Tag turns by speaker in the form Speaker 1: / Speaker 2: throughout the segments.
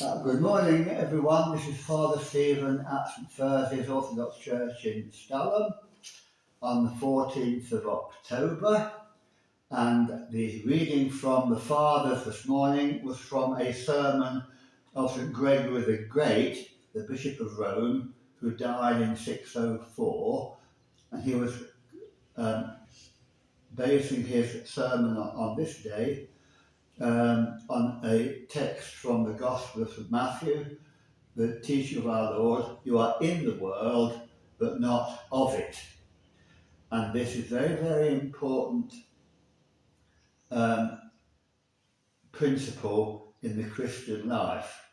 Speaker 1: Good morning, everyone. This is Father Stephen at St Thursday's Orthodox Church in Stalham on the 14th of October. And the reading from the Fathers this morning was from a sermon of St Gregory the Great, the Bishop of Rome, who died in 604. And he was basing his sermon on this day on a text from the Gospel of St Matthew, the teaching of our Lord: you are in the world, but not of it. And this is very, very important principle in the Christian life.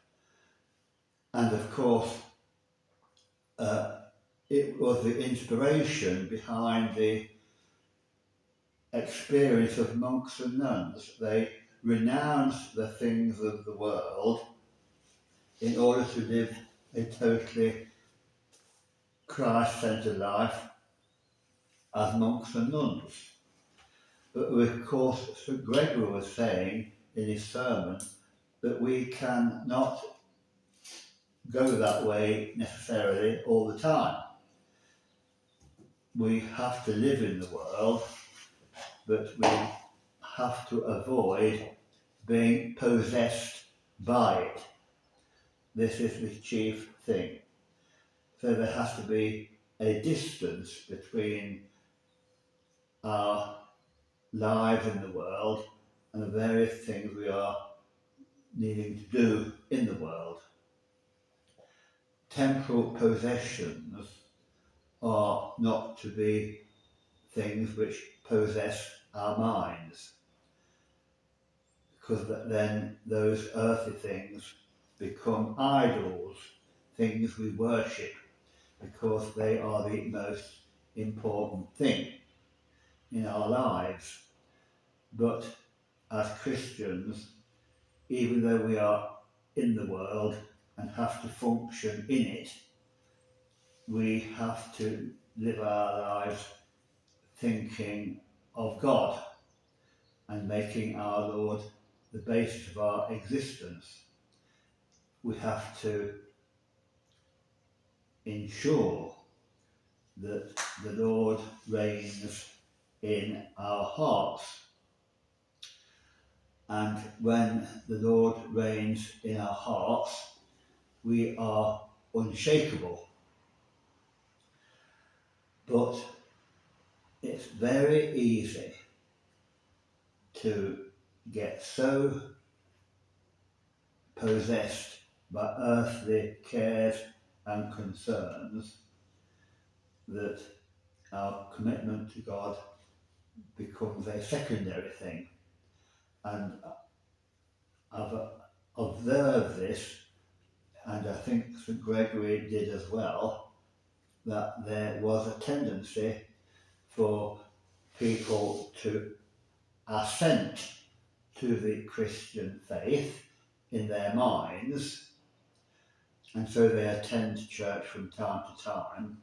Speaker 1: And of course, it was the inspiration behind the experience of monks and nuns. They renounced the things of the world in order to live a totally Christ-centered life as monks and nuns. But of course, St Gregory was saying in his sermon that we cannot go that way necessarily all the time. We have to live in the world, but we have to avoid being possessed by it. This is the chief thing. So there has to be a distance between our lives in the world and the various things we are needing to do in the world. Temporal possessions are not to be things which possess our minds, because then those earthly things become idols, things we worship, because they are the most important thing in our lives. But as Christians, even though we are in the world and have to function in it, we have to live our lives thinking of God and making our Lord the basis of our existence. We have to ensure that the Lord reigns in our hearts. And when the Lord reigns in our hearts, we are unshakable. But it's very easy to get so possessed by earthly cares and concerns that our commitment to God becomes a secondary thing. And I've observed this, and I think St Gregory did as well, that there was a tendency for people to assent to the Christian faith in their minds, and so they attend church from time to time,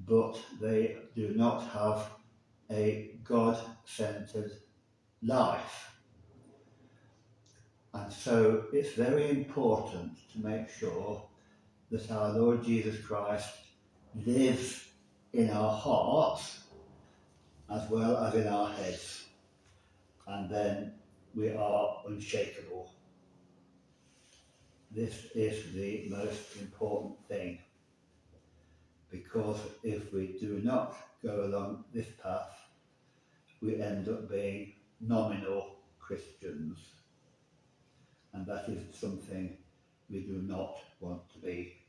Speaker 1: but they do not have a God-centered life. And so it's very important to make sure that our Lord Jesus Christ lives in our hearts as well as in our heads, and then we are unshakable. This is the most important thing, because if we do not go along this path, we end up being nominal Christians, and that is something we do not want to be.